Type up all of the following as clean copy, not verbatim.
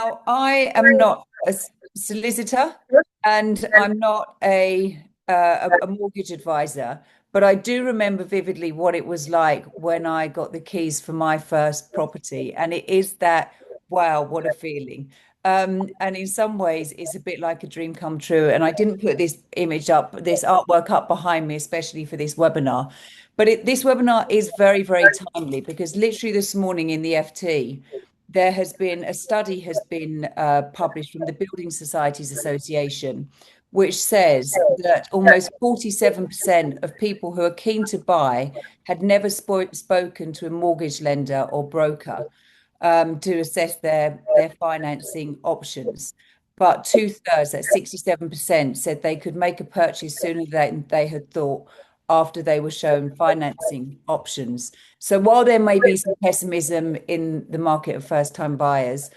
Now, I am not a solicitor and I'm not a mortgage advisor, but I do remember vividly what it was like when I got the keys for my first property. And it is that, wow, what a feeling. And in some ways, it's a bit like a dream come true. And I didn't put this image up, this artwork up behind me, especially for this webinar. But this webinar is very, very timely because literally this morning in the FT, there has been a study has been published from the Building Societies Association, which says that almost 47% of people who are keen to buy had never spoken to a mortgage lender or broker to assess their financing options. But two-thirds, that's 67%, said they could make a purchase sooner than they had thought after they were shown financing options. So while there may be some pessimism in the market of first-time buyers,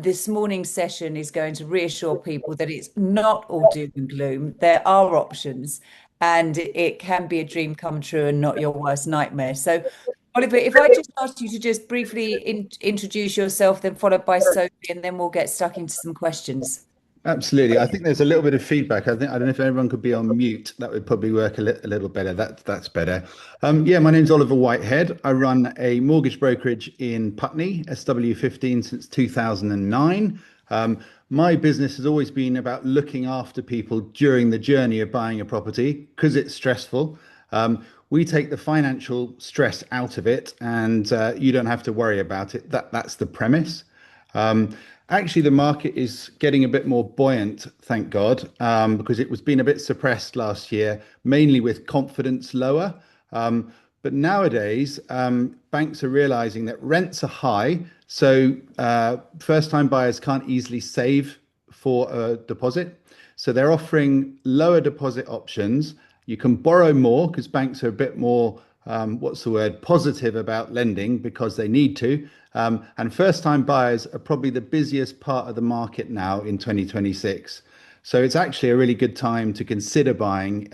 this morning's session is going to reassure people that it's not all doom and gloom. There are options, and it can be a dream come true and not your worst nightmare. So, Oliver, if I just asked you to just briefly introduce yourself, then followed by Sophie, and then we'll get stuck into some questions. Absolutely. I think there's a little bit of feedback. I don't know if everyone could be on mute. That would probably work a little better. That's better. Yeah, my name's Oliver Whitehead. I run a mortgage brokerage in Putney, SW15 since 2009. My business has always been about looking after people during the journey of buying a property because it's stressful. We take the financial stress out of it, and you don't have to worry about it. That's the premise. Actually, the market is getting a bit more buoyant, thank God, because it was being a bit suppressed last year, mainly with confidence lower. But nowadays, banks are realizing that rents are high, so first-time buyers can't easily save for a deposit. So they're offering lower deposit options. You can borrow more because banks are a bit more, positive about lending because they need to. And first-time buyers are probably the busiest part of the market now in 2026. So it's actually a really good time to consider buying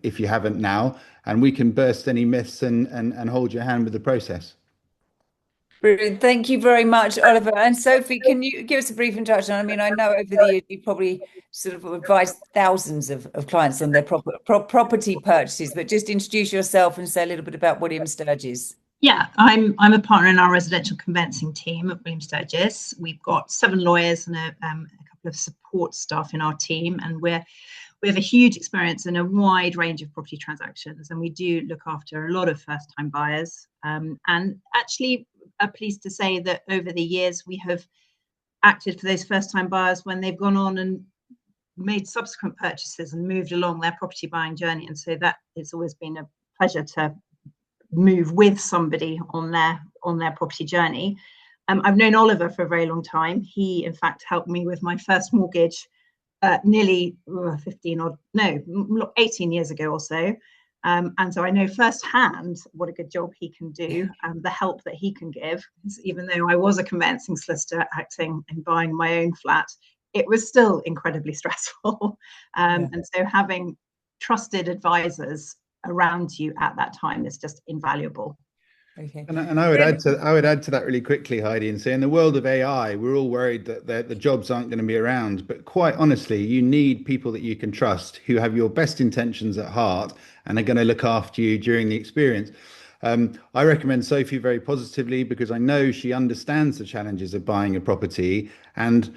if you haven't now, and we can burst any myths and hold your hand with the process. Brilliant. Thank you very much, Oliver. And Sophie, can you give us a brief introduction? I mean, I know over the years you probably sort of advised thousands of clients on their property purchases, but just introduce yourself and say a little bit about William Sturges. Yeah, I'm a partner in our residential conveyancing team at William Sturges. We've got 7 lawyers and a couple of support staff in our team, and we have a huge experience in a wide range of property transactions, and we do look after a lot of first-time buyers. And actually, I'm pleased to say that over the years we have acted for those first-time buyers when they've gone on and made subsequent purchases and moved along their property buying journey. And so that it's always been a pleasure to move with somebody on their property journey. I've known Oliver for a very long time. He, in fact, helped me with my first mortgage nearly 18 years ago or so. And so I know firsthand what a good job he can do and the help that he can give. Even though I was a conveyancing solicitor acting and buying my own flat, it was still incredibly stressful. And so having trusted advisors around you at that time is just invaluable. Okay. And I would add to that really quickly, Heidi, and say in the world of AI, we're all worried that the jobs aren't going to be around. But quite honestly, you need people that you can trust who have your best intentions at heart and are going to look after you during the experience. I recommend Sophie very positively because I know she understands the challenges of buying a property, and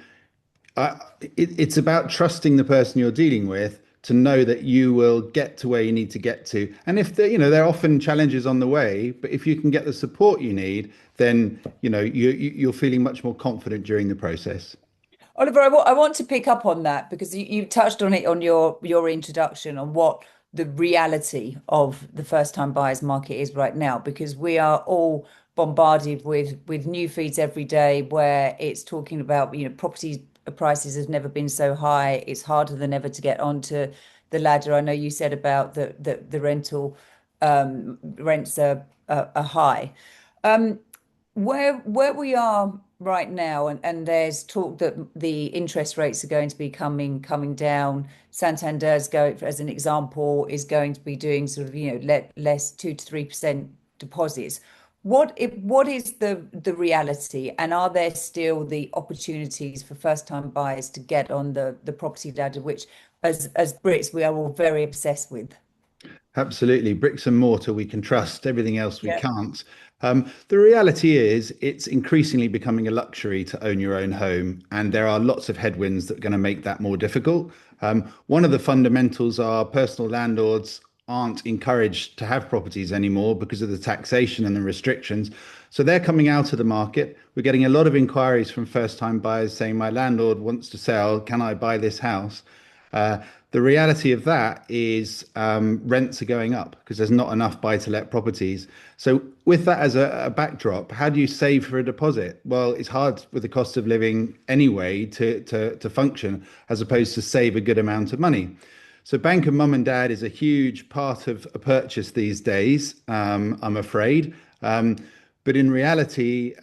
it's about trusting the person you're dealing with to know that you will get to where you need to get to. And if there are often challenges on the way, but if you can get the support you need, then you're feeling much more confident during the process. Oliver, I want to pick up on that because you touched on it on your introduction on what the reality of the first-time buyers market is right now, because we are all bombarded with new feeds every day where it's talking about property prices have never been so high. It's harder than ever to get onto the ladder. I know you said about the rental rents are high. Where we are right now, and there's talk that the interest rates are going to be coming down. Santander's as an example, is going to be doing sort of less 2 to 3% deposits. what is the reality, and are there still the opportunities for first-time buyers to get on the property ladder, which as Brits we are all very obsessed with? Absolutely. Bricks and mortar, we can trust. Everything else, we Yeah. can't. The reality is, it's increasingly becoming a luxury to own your own home, and there are lots of headwinds that are going to make that more difficult. One of the fundamentals are personal landlords aren't encouraged to have properties anymore because of the taxation and the restrictions. So they're coming out of the market. We're getting a lot of inquiries from first-time buyers saying, "My landlord wants to sell. Can I buy this house?" Uh, the reality of that is rents are going up because there's not enough buy-to-let properties. So with that as a backdrop, how do you save for a deposit? Well, it's hard with the cost of living anyway to function, as opposed to save a good amount of money. So bank and mum and dad is a huge part of a purchase these days, I'm afraid. But in reality,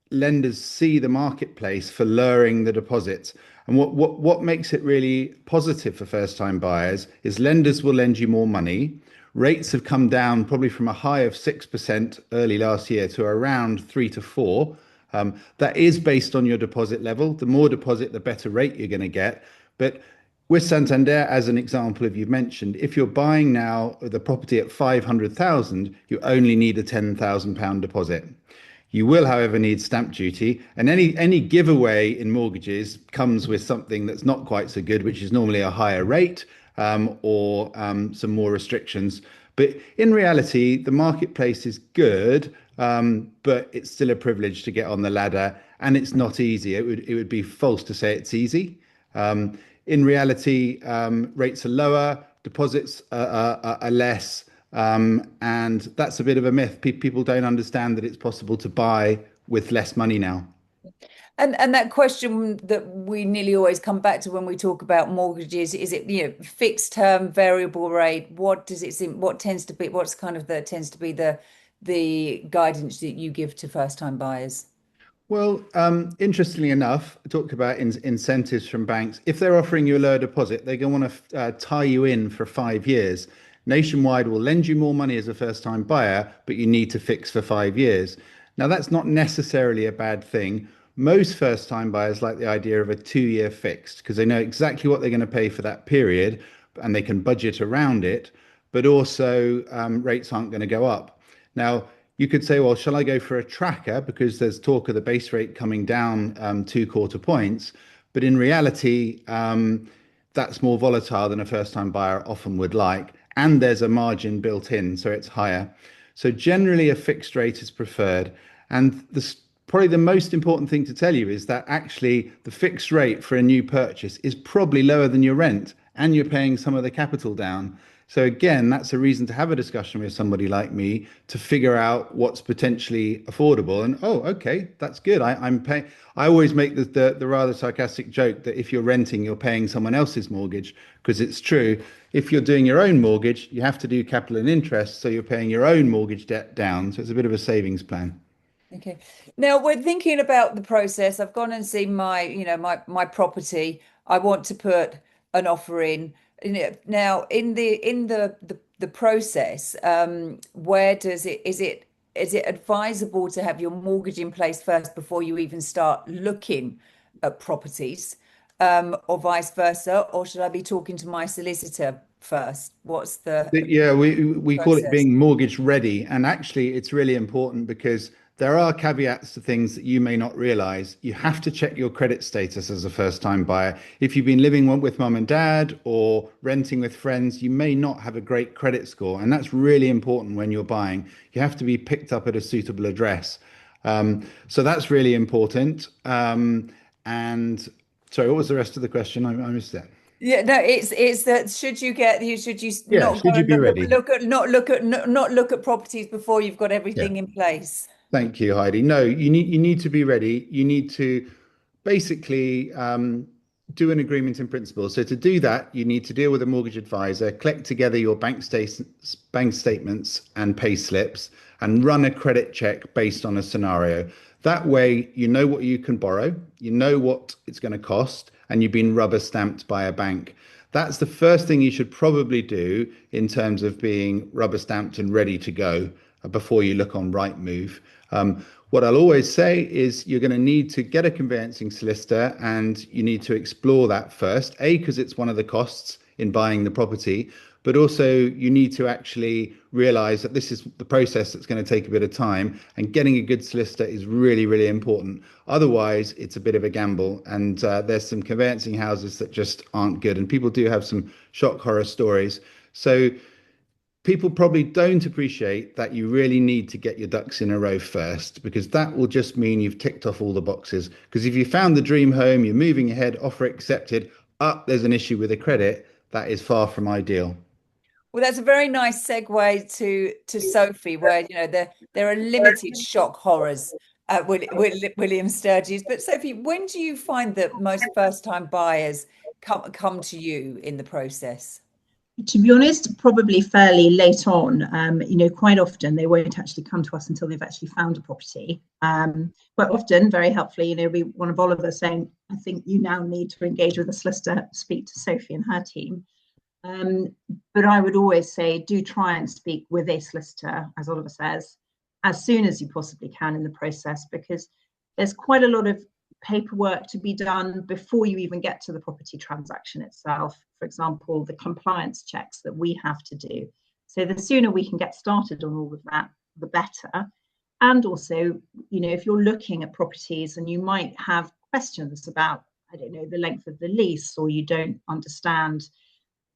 lenders see the marketplace for lowering the deposits. And what makes it really positive for first time buyers is lenders will lend you more money. Rates have come down probably from a high of 6% early last year to around 3 to 4. That is based on your deposit level. The more deposit, the better rate you're going to get. But with Santander, as an example, if you've mentioned, if you're buying now the property at 500,000, you only need a £10,000 deposit. You will, however, need stamp duty, and any giveaway in mortgages comes with something that's not quite so good, which is normally a higher rate or some more restrictions. But in reality, the marketplace is good, but it's still a privilege to get on the ladder, and it's not easy. It would be false to say it's easy. In reality, rates are lower, deposits are less. And that's a bit of a myth. People don't understand that it's possible to buy with less money now. And that question that we nearly always come back to when we talk about mortgages, is it, fixed term, variable rate? What does it seem, what tends to be, what's kind of the tends to be the guidance that you give to first time buyers? Well, interestingly enough, I talked about incentives from banks. If they're offering you a lower deposit, they're going to want to tie you in for 5 years. Nationwide will lend you more money as a first-time buyer, but you need to fix for 5 years. Now, that's not necessarily a bad thing. Most first-time buyers like the idea of a 2-year fixed because they know exactly what they're going to pay for that period and they can budget around it, but also rates aren't going to go up. Now, you could say, well, shall I go for a tracker? Because there's talk of the base rate coming down 2 quarter points. But in reality, that's more volatile than a first time buyer often would like. And there's a margin built in, so it's higher. So generally, a fixed rate is preferred. And probably the most important thing to tell you is that actually the fixed rate for a new purchase is probably lower than your rent, and you're paying some of the capital down. So again, that's a reason to have a discussion with somebody like me to figure out what's potentially affordable. And oh, okay, that's good. I'm paying. I always make the rather sarcastic joke that if you're renting, you're paying someone else's mortgage, because it's true. If you're doing your own mortgage, you have to do capital and interest, so you're paying your own mortgage debt down. So it's a bit of a savings plan. Okay. Now we're thinking about the process. I've gone and seen my property. I want to put an offer in. Now in the process, where does it is it advisable to have your mortgage in place first before you even start looking at properties, or vice versa, or should I be talking to my solicitor first? What's the Yeah, we call it process? being mortgage ready. And actually, it's really important because there are caveats to things that you may not realize. You have to check your credit status as a first time buyer. If you've been living with mum and dad or renting with friends, you may not have a great credit score. And that's really important when you're buying. You have to be picked up at a suitable address. So that's really important. And sorry, what was the rest of the question? I missed that. Yeah, no, it's that should you Yeah, not go should you and be ready? not look at properties before you've got Yeah. everything in place. Thank you, Heidi. No, you need to be ready. You need to basically do an agreement in principle. So to do that, you need to deal with a mortgage advisor, collect together your bank statements and pay slips, and run a credit check based on a scenario. That way, you know what you can borrow, you know what it's going to cost, and you've been rubber stamped by a bank. That's the first thing you should probably do in terms of being rubber stamped and ready to go. before you look on Rightmove. What I'll always say is you're going to need to get a conveyancing solicitor, and you need to explore that first, because it's one of the costs in buying the property, but also you need to actually realize that this is the process that's going to take a bit of time, and getting a good solicitor is really, really important. Otherwise, it's a bit of a gamble, and there's some conveyancing houses that just aren't good, and people do have some shock horror stories. So people probably don't appreciate that you really need to get your ducks in a row first, because that will just mean you've ticked off all the boxes. Because if you found the dream home, you're moving ahead, offer accepted, there's an issue with the credit, that is far from ideal. Well, that's a very nice segue to Sophie, where there are limited shock horrors at William Sturges. But Sophie, when do you find that most first-time buyers come to you in the process? To be honest, probably fairly late on. Quite often they won't actually come to us until they've actually found a property. Quite often, very helpfully, one of Oliver saying, I think you now need to engage with a solicitor, speak to Sophie and her team. But I would always say, do try and speak with a solicitor, as Oliver says, as soon as you possibly can in the process, because there's quite a lot of paperwork to be done before you even get to the property transaction itself. For example, the compliance checks that we have to do. So the sooner we can get started on all of that, the better. And also, if you're looking at properties and you might have questions about, I don't know, the length of the lease, or you don't understand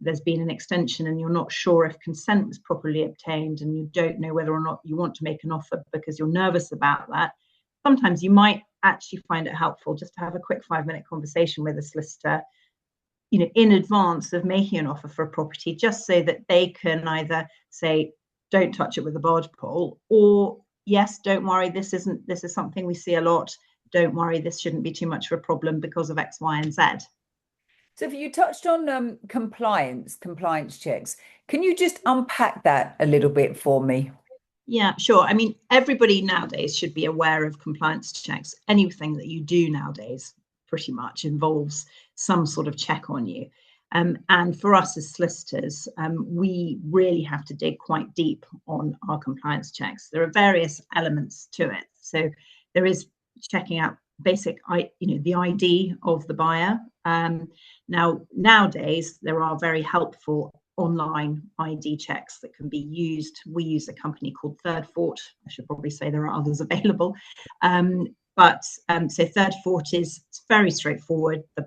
there's been an extension and you're not sure if consent was properly obtained, and you don't know whether or not you want to make an offer because you're nervous about that, sometimes you might actually find it helpful just to have a quick 5-minute conversation with a solicitor, in advance of making an offer for a property, just so that they can either say, don't touch it with a barge pole, or yes, don't worry, this is something we see a lot. Don't worry, this shouldn't be too much of a problem because of X, Y, and Z. So if you touched on compliance checks, can you just unpack that a little bit for me? Yeah, sure. I mean, everybody nowadays should be aware of compliance checks. Anything that you do nowadays pretty much involves some sort of check on you. And for us as solicitors, we really have to dig quite deep on our compliance checks. There are various elements to it. So there is checking out basic, the ID of the buyer. Now, nowadays, there are very helpful online ID checks that can be used. We use a company called Third Fort. I should probably say there are others available. So Third Fort is very straightforward. The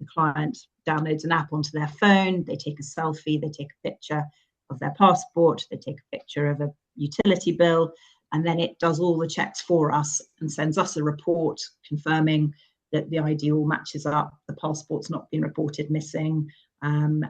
client downloads an app onto their phone. They take a selfie. They take a picture of their passport. They take a picture of a utility bill. And then it does all the checks for us and sends us a report confirming that the ID all matches up, the passport's not been reported missing, and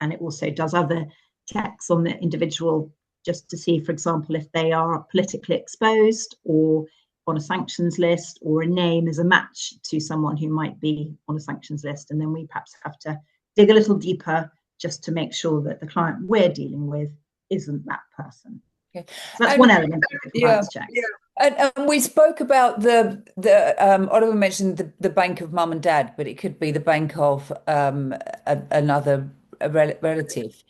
it also does other checks on the individual, just to see, for example, if they are politically exposed or on a sanctions list, or a name is a match to someone who might be on a sanctions list. And then we perhaps have to dig a little deeper just to make sure that the client we're dealing with isn't that person. Okay. So that's one element of the compliance check. Yeah. And we spoke about the Oliver mentioned the bank of mum and dad, but it could be the bank of another relative.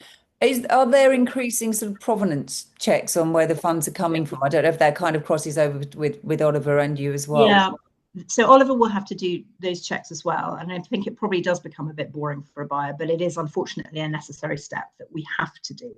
Are there increasing sort of provenance checks on where the funds are coming from? I don't know if that kind of crosses over with Oliver and you as well. Yeah. So Oliver will have to do those checks as well. And I think it probably does become a bit boring for a buyer, but it is unfortunately a necessary step that we have to do.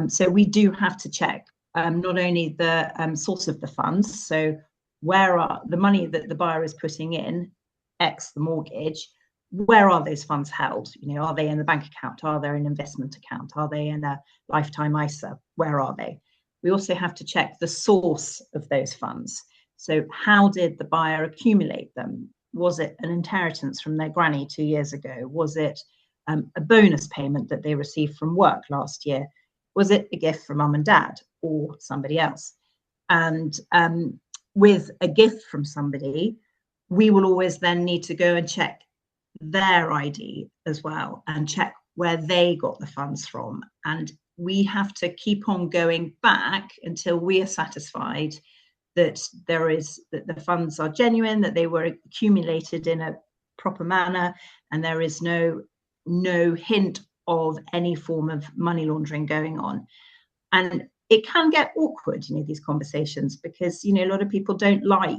So we do have to check not only the source of the funds, so where are the money that the buyer is putting in, X the mortgage, where are those funds held? Are they in the bank account? Are they in an investment account? Are they in a lifetime ISA? Where are they? We also have to check the source of those funds. So how did the buyer accumulate them? Was it an inheritance from their granny 2 years ago? Was it a bonus payment that they received from work last year? Was it a gift from mum and dad or somebody else? And with a gift from somebody, we will always then need to go and check their ID as well and check where they got the funds from. And we have to keep on going back until we are satisfied that that the funds are genuine, that they were accumulated in a proper manner, and there is no hint of any form of money laundering going on. And it can get awkward, these conversations, because, a lot of people don't like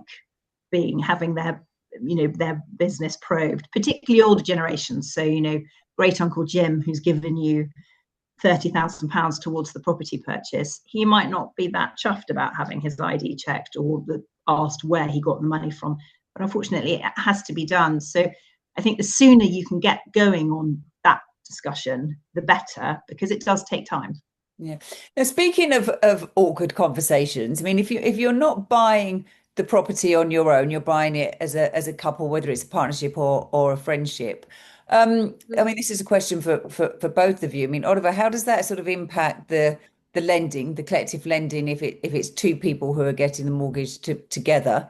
having their business probed, particularly older generations. So, great Uncle Jim, who's given you £30,000 towards the property purchase, he might not be that chuffed about having his ID checked or asked where he got the money from. But unfortunately, it has to be done. So I think the sooner you can get going on that discussion, the better, because it does take time. Yeah. Now, speaking of awkward conversations, I mean, if you're not buying the property on your own, you're buying it as a couple, whether it's a partnership or a friendship. I mean, this is a question for both of you. I mean, Oliver, how does that sort of impact the lending, the collective lending, if it's two people who are getting the mortgage together?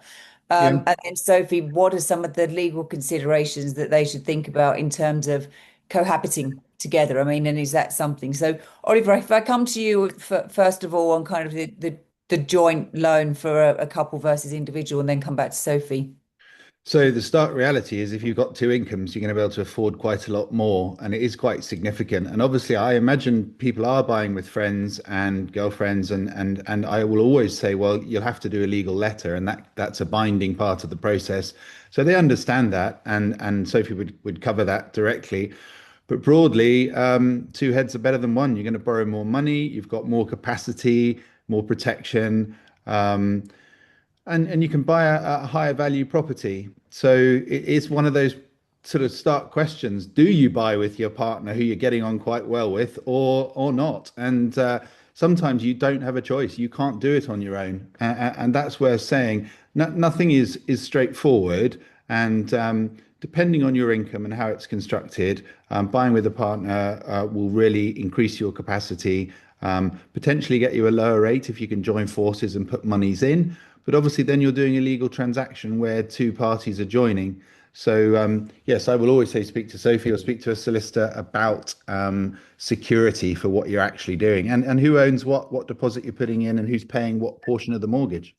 Yeah. And then Sophie, what are some of the legal considerations that they should think about in terms of cohabiting together? I mean, and is that something? So, Oliver, if I come to you first of all on kind of the joint loan for a couple versus individual, and then come back to Sophie. So the stark reality is if you've got two incomes, you're going to be able to afford quite a lot more, and it is quite significant. And obviously, I imagine people are buying with friends and girlfriends, and I will always say, well, you'll have to do a legal letter, and that's a binding part of the process. So they understand that, and Sophie would cover that directly. But broadly, two heads are better than one. You're going to borrow more money, you've got more capacity, more protection. And you can buy a higher value property. So it's one of those sort of stark questions. Do you buy with your partner who you're getting on quite well with, or not? And sometimes you don't have a choice. You can't do it on your own. And that's where saying nothing is straightforward. And depending on your income and how it's constructed, buying with a partner will really increase your capacity, potentially get you a lower rate if you can join forces and put monies in. But obviously, then you're doing a legal transaction where two parties are joining. So yes, I will always say speak to Sophie or speak to a solicitor about security for what you're actually doing, and who owns what deposit you're putting in, and who's paying what portion of the mortgage.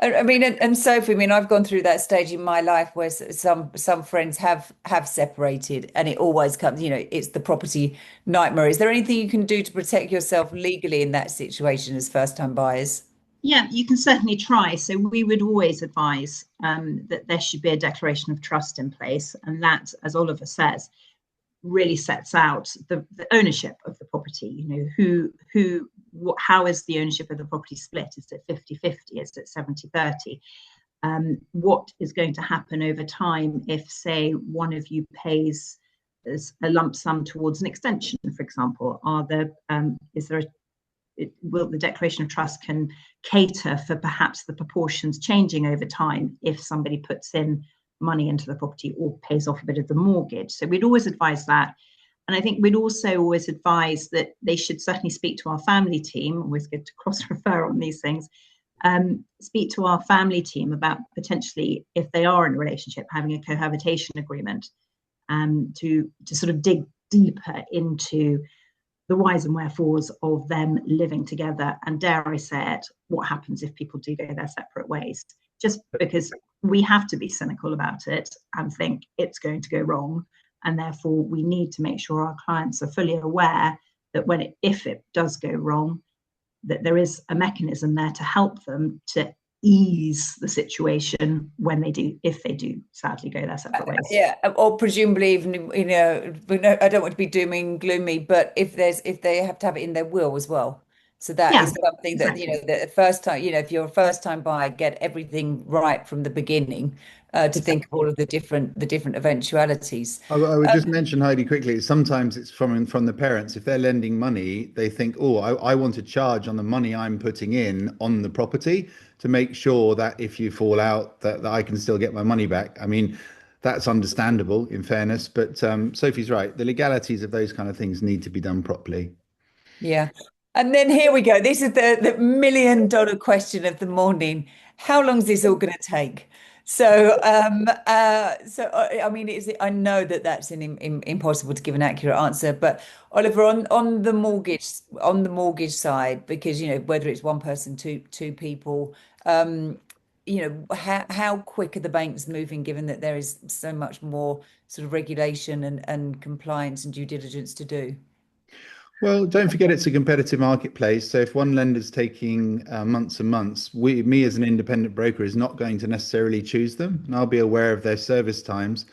I mean, and Sophie, I mean, I've gone through that stage in my life where some friends have separated, and it always comes, it's the property nightmare. Is there anything you can do to protect yourself legally in that situation as first-time buyers? Yeah, you can certainly try. So we would always advise that there should be a declaration of trust in place, and that, as Oliver says, really sets out the ownership of the property. How is the ownership of the property split? Is it 50-50? Is it 70-30? What is going to happen over time if, say, one of you pays a lump sum towards an extension, for example? Will the declaration of trust can cater for perhaps the proportions changing over time if somebody puts in money into the property or pays off a bit of the mortgage? So we'd always advise that. And I think we'd also always advise that they should certainly speak to our family team. Always good to cross-refer on these things. Speak to our family team about potentially, if they are in a relationship, having a cohabitation agreement, to sort of dig deeper into the whys and wherefores of them living together. And dare I say it, what happens if people do go their separate ways? Just because we have to be cynical about it and think it's going to go wrong. And therefore, we need to make sure our clients are fully aware that if it does go wrong, that there is a mechanism there to help them to ease the situation if they do sadly go their separate ways. Yeah, or presumably even, I don't want to be dooming and gloomy, but if they have to have it in their will as well. So that is something exactly. That, the first time, if you're a first time buyer, get everything right from the beginning, to think of all of the different eventualities. I would just mention, Heidi, quickly, sometimes it's from the parents. If they're lending money, they think, oh, I want to charge on the money I'm putting in on the property to make sure that if you fall out, that I can still get my money back. I mean, that's understandable in fairness, but Sophie's right. The legalities of those kind of things need to be done properly. Yeah. And then here we go. This is the million-dollar question of the morning. How long is this all going to take? So, I mean, I know that that's impossible to give an accurate answer, but Oliver, on the mortgage side, because whether it's one person, two people, how quick are the banks moving, given that there is so much more sort of regulation and compliance and due diligence to do? Well, don't forget it's a competitive marketplace. So if one lender's taking months and months, me as an independent broker is not going to necessarily choose them, and I'll be aware of their service times.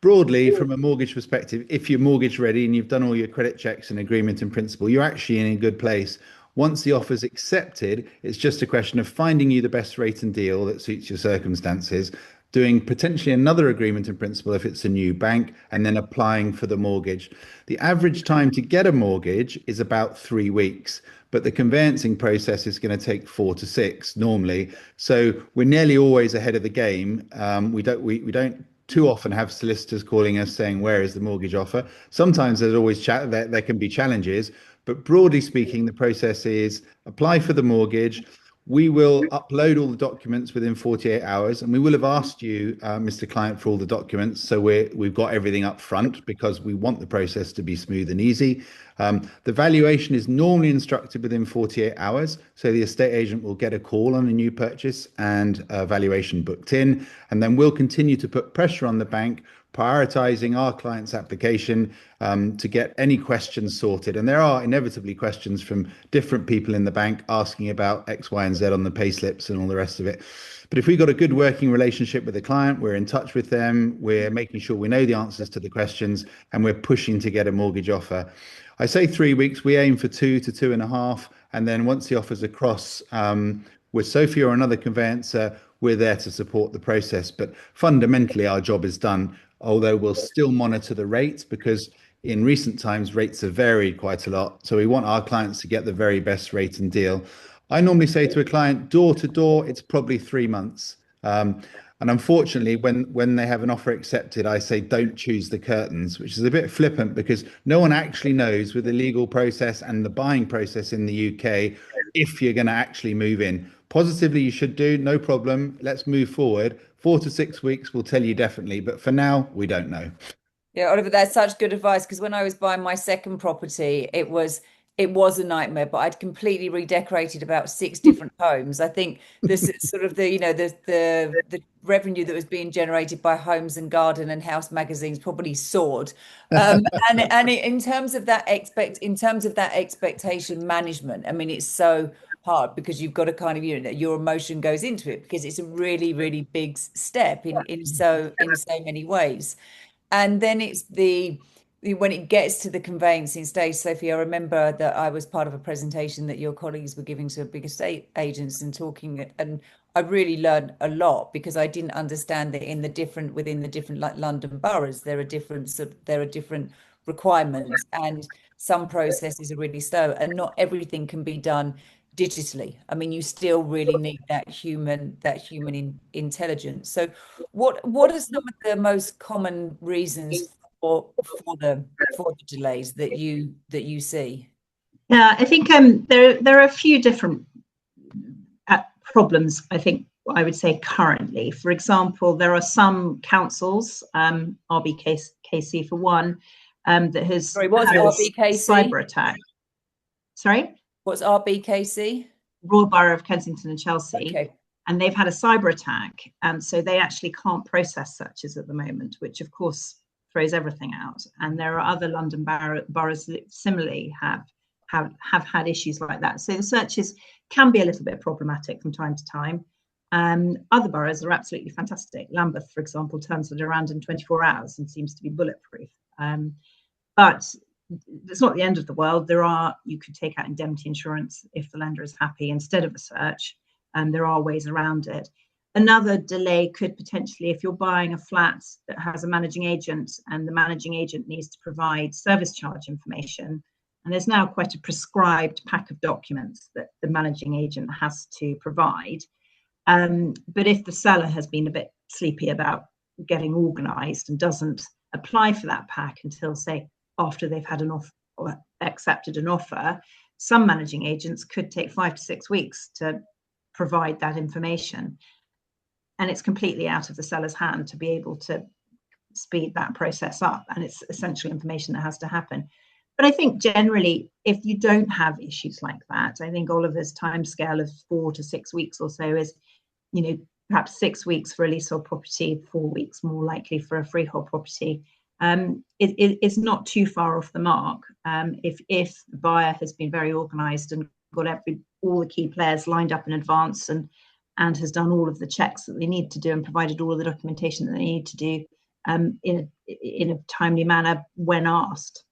Broadly, from a mortgage perspective, if you're mortgage ready and you've done all your credit checks and agreement in principle, you're actually in a good place. Once the offer's accepted, it's just a question of finding you the best rate and deal that suits your circumstances, doing potentially another agreement in principle if it's a new bank, and then applying for the mortgage. The average time to get a mortgage is about 3 weeks, but the conveyancing process is going to take 4 to 6 normally. So we're nearly always ahead of the game. We don't too often have solicitors calling us saying, where is the mortgage offer? Sometimes there's always there can be challenges, but broadly speaking, the process is apply for the mortgage. We will upload all the documents within 48 hours, and we will have asked you, Mr. Client, for all the documents. So we've got everything up front because we want the process to be smooth and easy. The valuation is normally instructed within 48 hours. So the estate agent will get a call on a new purchase and a valuation booked in. And then we'll continue to put pressure on the bank, prioritizing our client's application to get any questions sorted. And there are inevitably questions from different people in the bank asking about X, Y, and Z on the pay slips and all the rest of it. But if we've got a good working relationship with the client, we're in touch with them, we're making sure we know the answers to the questions, and we're pushing to get a mortgage offer. I say 3 weeks, we aim for 2 to 2.5. And then once the offer's across, with Sophie or another conveyancer, we're there to support the process. But fundamentally, our job is done, although we'll still monitor the rates because in recent times, rates have varied quite a lot. So we want our clients to get the very best rate and deal. I normally say to a client, door to door, it's probably 3 months. And unfortunately, when they have an offer accepted, I say don't choose the curtains, which is a bit flippant because no one actually knows with the legal process and the buying process in the UK if you're going to actually move in. Positively, you should do, no problem. Let's move forward. 4 to 6 weeks will tell you definitely, but for now, we don't know. Yeah, Oliver, that's such good advice because when I was buying my second property, it was a nightmare, but I'd completely redecorated about 6 different homes. I think this is sort of the, the revenue that was being generated by Homes and Garden and House magazines probably soared. In terms of that expectation management, I mean, it's so hard because you've got to kind of, your emotion goes into it because it's a really, really big step in so many ways. And then it's when it gets to the conveyancing stage, Sophie, I remember that I was part of a presentation that your colleagues were giving to big estate agents and talking, and I really learned a lot because I didn't understand that within the different like London boroughs, there are different requirements, and some processes are really slow, and not everything can be done digitally. I mean, you still really need that human intelligence. So what are some of the most common reasons for the delays that you see? Yeah, I think there are a few different problems, I think I would say currently. For example, there are some councils, RBKC for one, that has Sorry, what's had a RBKC? cyber attack. Sorry? What's RBKC? Royal Borough of Kensington and Chelsea. Okay. And they've had a cyber attack, and so they actually can't process searches at the moment, which of course throws everything out. And there are other London boroughs that similarly have had issues like that. So the searches can be a little bit problematic from time to time. Other boroughs are absolutely fantastic. Lambeth, for example, turns it around in 24 hours and seems to be bulletproof. But it's not the end of the world. You could take out indemnity insurance if the lender is happy instead of a search, and there are ways around it. Another delay could potentially, if you're buying a flat that has a managing agent and the managing agent needs to provide service charge information, and there's now quite a prescribed pack of documents that the managing agent has to provide. But if the seller has been a bit sleepy about getting organised and doesn't apply for that pack until, say, after they've had an offer or accepted an offer, some managing agents could take 5 to 6 weeks to provide that information. And it's completely out of the seller's hand to be able to speed that process up. And it's essential information that has to happen. But I think generally, if you don't have issues like that, I think Oliver's timescale of 4 to 6 weeks or so is, perhaps 6 weeks for a leasehold property, 4 weeks more likely for a freehold property. it's not too far off the mark. If the buyer has been very organised and got all the key players lined up in advance and has done all of the checks that they need to do and provided all of the documentation that they need to do in a timely manner when asked.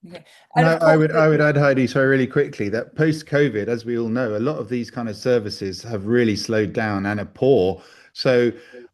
Okay. And And of course, I would add, Heidi, so really quickly, that post-COVID, as we all know, a lot of these kind of services have really slowed down and are poor. So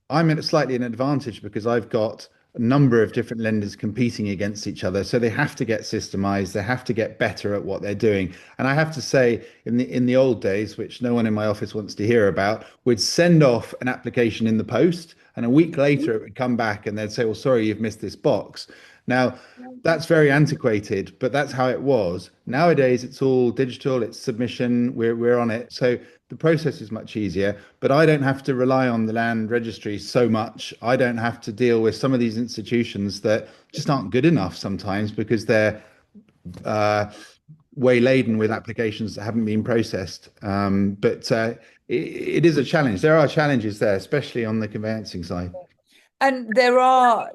I'm at slightly an advantage because I've got a number of different lenders competing against each other. So they have to get systemized, they have to get better at what they're doing. And I have to say, in the old days, which no one in my office wants to hear about, we'd send off an application in the post, and a week later it would come back and they'd say, well, sorry, you've missed this box. Now, that's very antiquated, but that's how it was. Nowadays, it's all digital, it's submission, we're on it. So the process is much easier, but I don't have to rely on the land registry so much. I don't have to deal with some of these institutions that just aren't good enough sometimes because they're wayladen with applications that haven't been processed. But it is a challenge. There are challenges there, especially on the conveyancing side. and there are,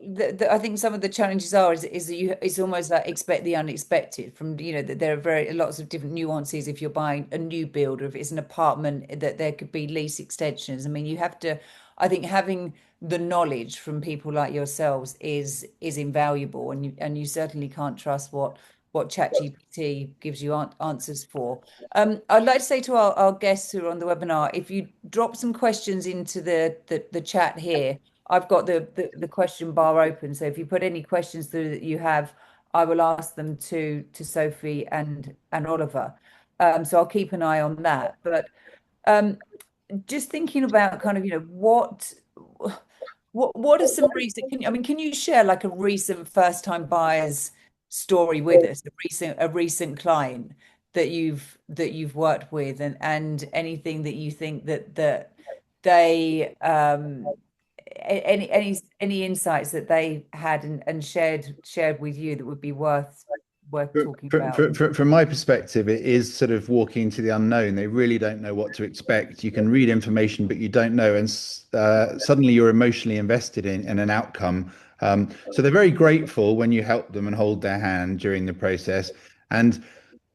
I think some of the challenges is that it's almost like expect the unexpected from, that there are lots of different nuances if you're buying a new build or if it's an apartment that there could be lease extensions. I mean, you have to, I think having the knowledge from people like yourselves is invaluable, and you certainly can't trust what ChatGPT gives you answers for. I'd like to say to our guests who are on the webinar, if you drop some questions into the chat here, I've got the question bar open. So if you put any questions through that you have, I will ask them to Sophie and Oliver. So I'll keep an eye on that. But just thinking about kind of, what are some recent, can you share like a recent first time buyer's story with us, a recent client that you've worked with, and anything that you think that they any insights that they had and shared with you that would be worth talking about? From my perspective, it is sort of walking into the unknown. They really don't know what to expect. You can read information, but you don't know, and suddenly you're emotionally invested in an outcome. So they're very grateful when you help them and hold their hand during the process. And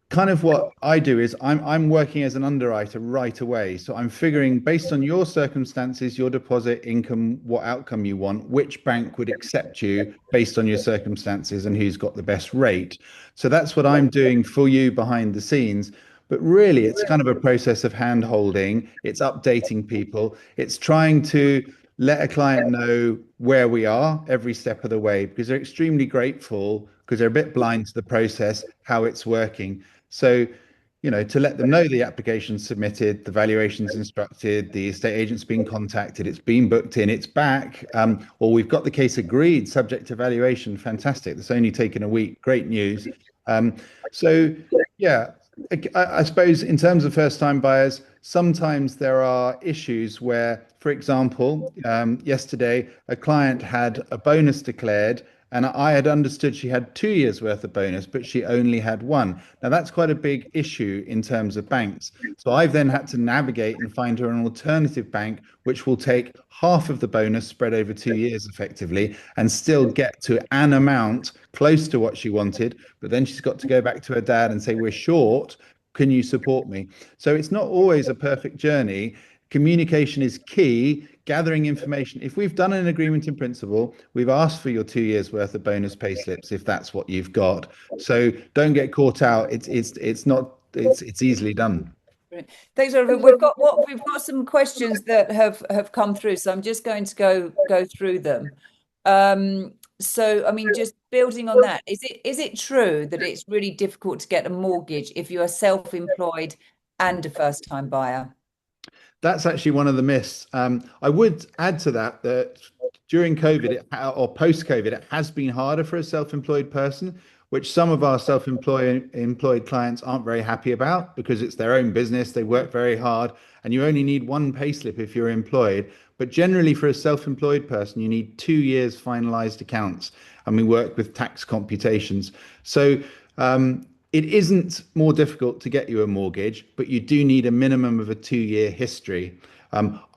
kind of what I do is I'm working as an underwriter right away. So I'm figuring based on your circumstances, your deposit income, what outcome you want, which bank would accept you based on your circumstances and who's got the best rate. So that's what I'm doing for you behind the scenes. But really, it's kind of a process of hand holding. It's updating people. It's trying to let a client know where we are every step of the way because they're extremely grateful because they're a bit blind to the process, how it's working. So, to let them know the application's submitted, the valuation's instructed, the estate agent's been contacted, it's been booked in, it's back, or we've got the case agreed, subject to valuation. Fantastic. That's only taken a week. Great news. So, yeah, I suppose in terms of first-time buyers, sometimes there are issues where, for example, yesterday a client had a bonus declared, and I had understood she had 2 years worth of bonus, but she only had one. Now that's quite a big issue in terms of banks. So I've then had to navigate and find her an alternative bank, which will take half of the bonus spread over 2 years effectively, and still get to an amount close to what she wanted. But then she's got to go back to her dad and say, we're short. Can you support me? So it's not always a perfect journey. Communication is key, gathering information. If we've done an agreement in principle, we've asked for your 2 years worth of bonus pay slips if that's what you've got. So don't get caught out. It's easily done. Thanks, Oliver. We've got some questions that have come through, so I'm just going to go through them. So, I mean, just building on that, is it true that it's really difficult to get a mortgage if you are self-employed and a first-time buyer? That's actually one of the myths. I would add to that during COVID or post-COVID, it has been harder for a self-employed person, which some of our self-employed clients aren't very happy about because it's their own business. They work very hard, and you only need one payslip if you're employed. But generally, for a self-employed person, you need 2 years finalized accounts, and we work with tax computations. So it isn't more difficult to get you a mortgage, but you do need a minimum of a 2 year history.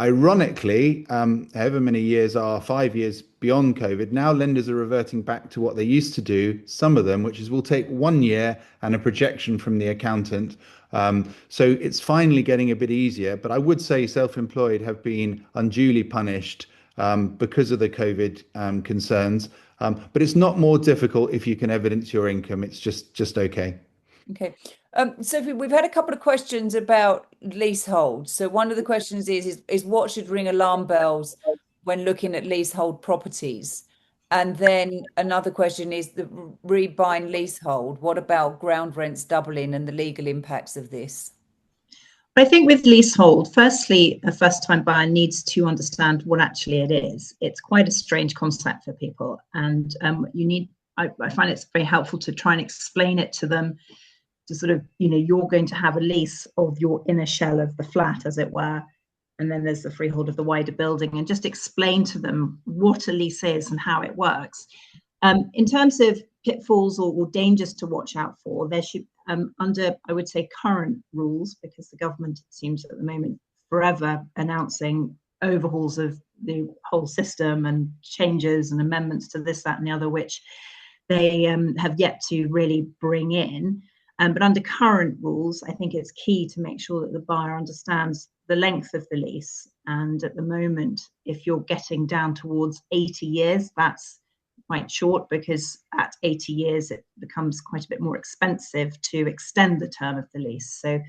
Ironically, however many years are 5 years beyond COVID, now lenders are reverting back to what they used to do, some of them, which is we'll take 1 year and a projection from the accountant. So it's finally getting a bit easier, but I would say self-employed have been unduly punished because of the COVID concerns. But it's not more difficult if you can evidence your income. It's just okay. Okay. Sophie, we've had a couple of questions about leasehold. So one of the questions is what should ring alarm bells when looking at leasehold properties? And then another question is the rebuying leasehold. What about ground rents doubling and the legal impacts of this? I think with leasehold, firstly, a first-time buyer needs to understand what actually it is. It's quite a strange concept for people, and I find it's very helpful to try and explain it to them. To sort of, you're going to have a lease of your inner shell of the flat, as it were, and then there's the freehold of the wider building, and just explain to them what a lease is and how it works. In terms of pitfalls or dangers to watch out for, there should, under, I would say, current rules, because the government, it seems at the moment, forever announcing overhauls of the whole system and changes and amendments to this, that, and the other, which they have yet to really bring in. But under current rules, I think it's key to make sure that the buyer understands the length of the lease. And at the moment, if you're getting down towards 80 years, that's quite short, because at 80 years, it becomes quite a bit more expensive to extend the term of the lease. So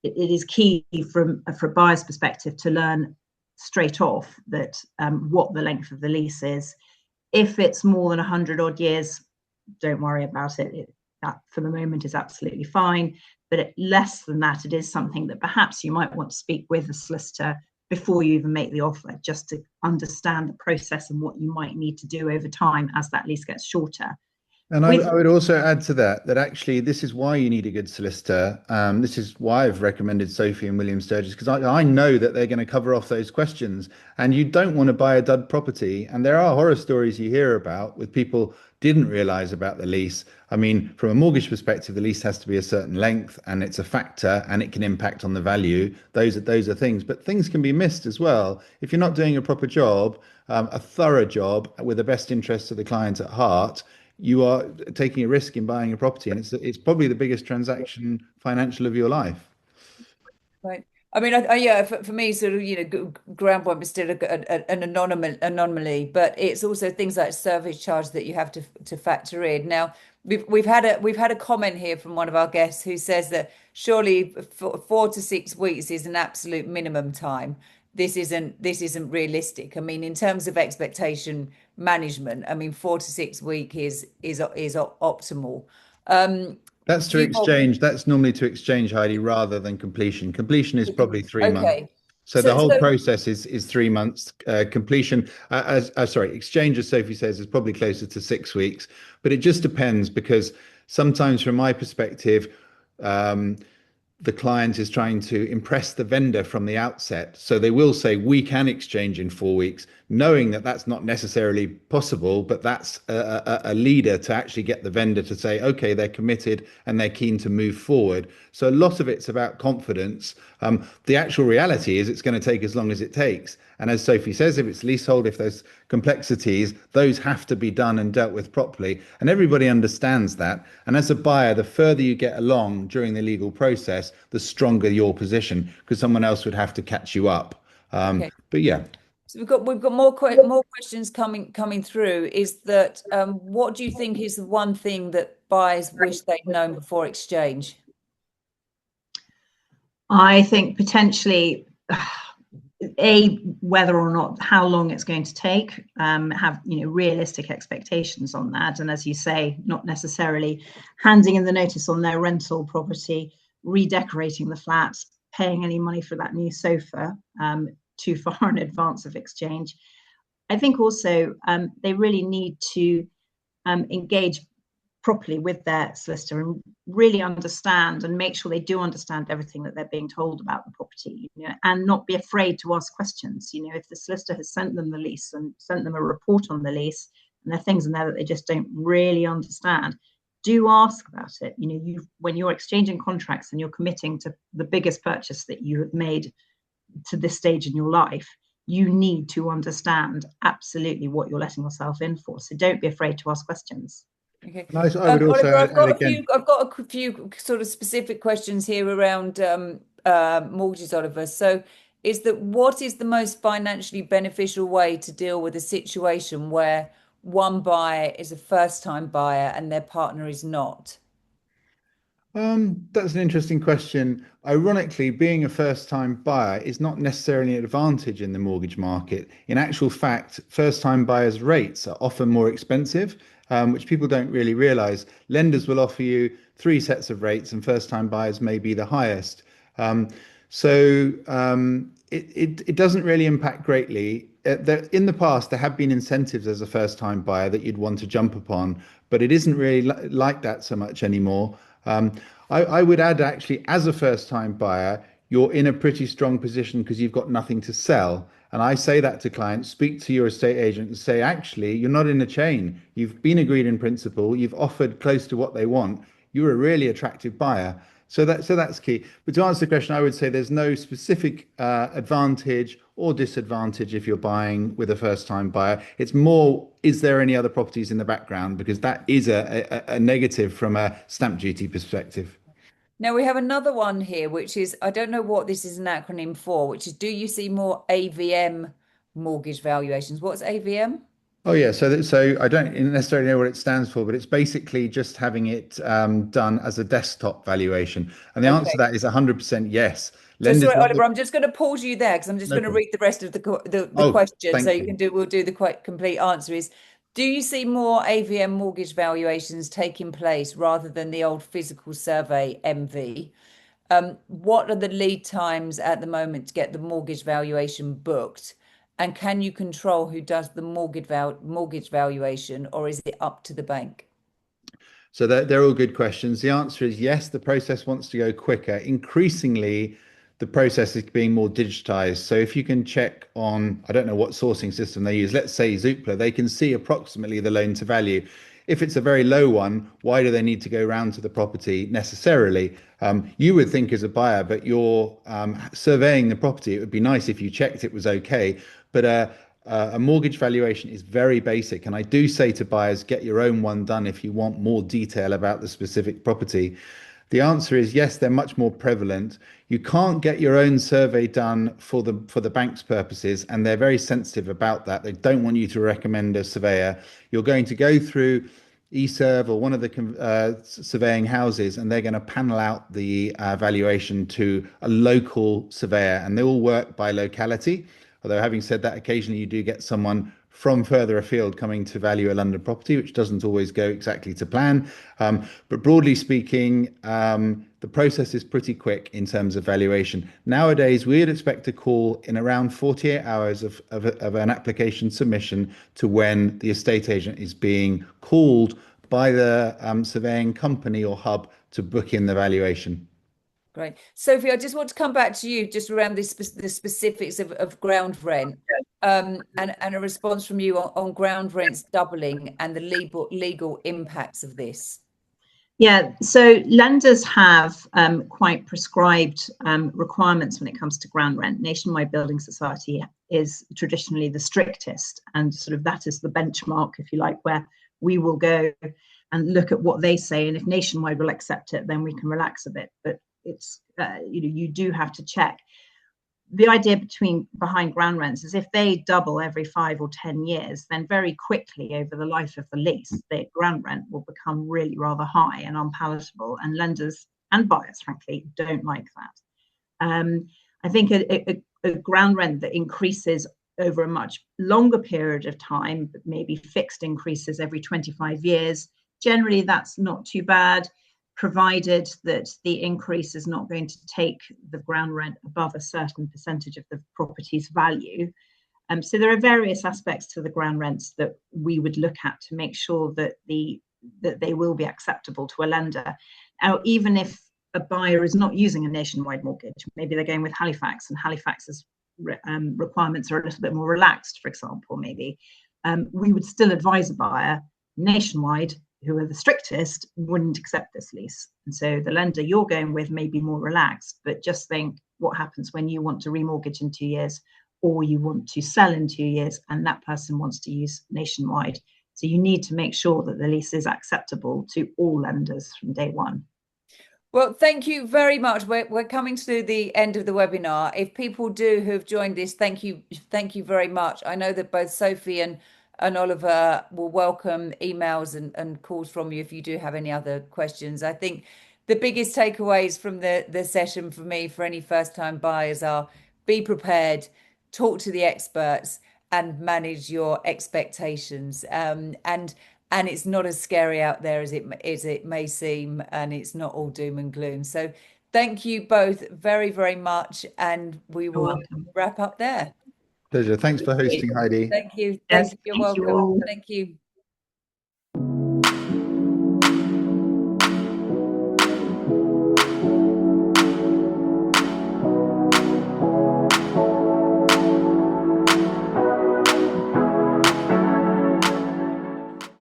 it is key from a buyer's perspective to learn straight off that what the length of the lease is. If it's more than 100 odd years, don't worry about it. That for the moment is absolutely fine. But at less than that, it is something that perhaps you might want to speak with a solicitor before you even make the offer, just to understand the process and what you might need to do over time as that lease gets shorter. And I would also add to that actually this is why you need a good solicitor. This is why I've recommended Sophie and William Sturges, because I know that they're going to cover off those questions. And you don't want to buy a dud property. And there are horror stories you hear about with people didn't realize about the lease. I mean, from a mortgage perspective, the lease has to be a certain length, and it's a factor, and it can impact on the value. Those are things, but things can be missed as well if you're not doing a proper job, a thorough job with the best interests of the client at heart. You are taking a risk in buying a property, and it's probably the biggest transaction financial of your life. Right. I mean, yeah, for me, sort of, ground rent is still an anomaly, but it's also things like service charge that you have to factor in. Now, we've had a comment here from one of our guests who says that surely 4 to 6 weeks is an absolute minimum time. This isn't realistic. I mean, in terms of expectation management, I mean, 4 to 6 week is optimal. That's to exchange. That's normally to exchange, Heidi, rather than completion. Completion is probably 3 months. Okay. So the whole process is 3 months. Completion, exchange, as Sophie says, is probably closer to 6 weeks. But it just depends, because sometimes, from my perspective, the client is trying to impress the vendor from the outset. So they will say, we can exchange in 4 weeks, knowing that that's not necessarily possible, but that's a leader to actually get the vendor to say, okay, they're committed and they're keen to move forward. So a lot of it's about confidence. The actual reality is it's going to take as long as it takes. And as Sophie says, if it's leasehold, if there's complexities, those have to be done and dealt with properly. And everybody understands that. And as a buyer, the further you get along during the legal process, the stronger your position, because someone else would have to catch you up. Okay. But yeah. So we've got more questions coming through. Is that what do you think is the one thing that buyers wish they'd known before exchange? I think potentially whether or not how long it's going to take, have realistic expectations on that, and as you say, not necessarily handing in the notice on their rental property, redecorating the flat, paying any money for that new sofa too far in advance of exchange. I think also they really need to engage properly with their solicitor and really understand and make sure they do understand everything that they're being told about the property, and not be afraid to ask questions. If the solicitor has sent them the lease and sent them a report on the lease, and there are things in there that they just don't really understand, do ask about it. When you're exchanging contracts and you're committing to the biggest purchase that you have made to this stage in your life, you need to understand absolutely what you're letting yourself in for. So don't be afraid to ask questions. Okay. And I would also Oliver, add again. I've got a few sort of specific questions here around mortgages, Oliver. So what is the most financially beneficial way to deal with a situation where one buyer is a first-time buyer and their partner is not? That's an interesting question. Ironically, being a first-time buyer is not necessarily an advantage in the mortgage market. In actual fact, first-time buyers' rates are often more expensive, which people don't really realize. Lenders will offer you three sets of rates, and first-time buyers may be the highest. It doesn't really impact greatly. In the past, there have been incentives as a first-time buyer that you'd want to jump upon, but it isn't really like that so much anymore. Um, I would add actually, as a first-time buyer, you're in a pretty strong position because you've got nothing to sell. And I say that to clients, speak to your estate agent and say, actually, you're not in a chain. You've been agreed in principle. You've offered close to what they want. You're a really attractive buyer. So that's key. But to answer the question, I would say there's no specific advantage or disadvantage if you're buying with a first-time buyer. It's more, is there any other properties in the background? Because that is a negative from a stamp duty perspective. Now we have another one here, which is, I don't know what this is an acronym for, which is, do you see more AVM mortgage valuations? What's AVM? Oh yeah, so I don't necessarily know what it stands for, but it's basically just having it done as a desktop valuation. And the answer to Okay. that is 100% yes. So Lenders sorry, want Oliver, the I'm just going to pause you there because I'm just no going to problem. read the rest of the Oh, question so thank you you. can we'll do the quite complete answer is, do you see more AVM mortgage valuations taking place rather than the old physical survey MV? What are the lead times at the moment to get the mortgage valuation booked? And can you control who does the mortgage valuation, or is it up to the bank? So they're all good questions. The answer is yes, the process wants to go quicker. Increasingly, the process is being more digitized. So if you can check on, I don't know what sourcing system they use, let's say Zoopla, they can see approximately the loan to value. If it's a very low one, why do they need to go round to the property necessarily? You would think as a buyer, but you're surveying the property. It would be nice if you checked it was okay. But a mortgage valuation is very basic. And I do say to buyers, get your own one done if you want more detail about the specific property. The answer is yes, they're much more prevalent. You can't get your own survey done for the bank's purposes, and they're very sensitive about that. They don't want you to recommend a surveyor. You're going to go through eServe or one of the surveying houses, and they're going to panel out the valuation to a local surveyor, and they all work by locality. Although having said that, occasionally you do get someone from further afield coming to value a London property, which doesn't always go exactly to plan. But broadly speaking, the process is pretty quick in terms of valuation. Nowadays, we'd expect a call in around 48 hours of an application submission to when the estate agent is being called by the surveying company or hub to book in the valuation. Great. Sophie, I just want to come back to you just around the specifics of ground rent, and a response from you on ground rents doubling and the legal impacts of this. Yeah, so lenders have quite prescribed requirements when it comes to ground rent. Nationwide Building Society is traditionally the strictest, and sort of that is the benchmark, if you like, where we will go and look at what they say, and if Nationwide will accept it, then we can relax a bit. But it's you do have to check. The idea behind ground rents is if they double every 5 or 10 years, then very quickly over the life of the lease, the ground rent will become really rather high and unpalatable, and lenders and buyers, frankly, don't like that. I think a ground rent that increases over a much longer period of time, but maybe fixed increases every 25 years, generally that's not too bad, provided that the increase is not going to take the ground rent above a certain percentage of the property's value. So there are various aspects to the ground rents that we would look at to make sure that they will be acceptable to a lender. Now, even if a buyer is not using a Nationwide mortgage, maybe they're going with Halifax, and Halifax's requirements are a little bit more relaxed, for example, maybe, we would still advise a buyer. Nationwide, who are the strictest, wouldn't accept this lease. And so the lender you're going with may be more relaxed, but just think what happens when you want to remortgage in 2 years, or you want to sell in 2 years and that person wants to use Nationwide. So you need to make sure that the lease is acceptable to all lenders from day one. Well, thank you very much. We're coming to the end of the webinar. If people who've joined this, thank you very much. I know that both Sophie and Oliver will welcome emails and calls from you if you do have any other questions. I think the biggest takeaways from the session for me, for any first-time buyers, are be prepared, talk to the experts, and manage your expectations. And it's not as scary out there as it may seem, and it's not all doom and gloom. So thank you both very, very much, and we will wrap up there. Pleasure. Thanks for hosting, Heidi. Thank you. Yes, You're thank you welcome. all. Thank you.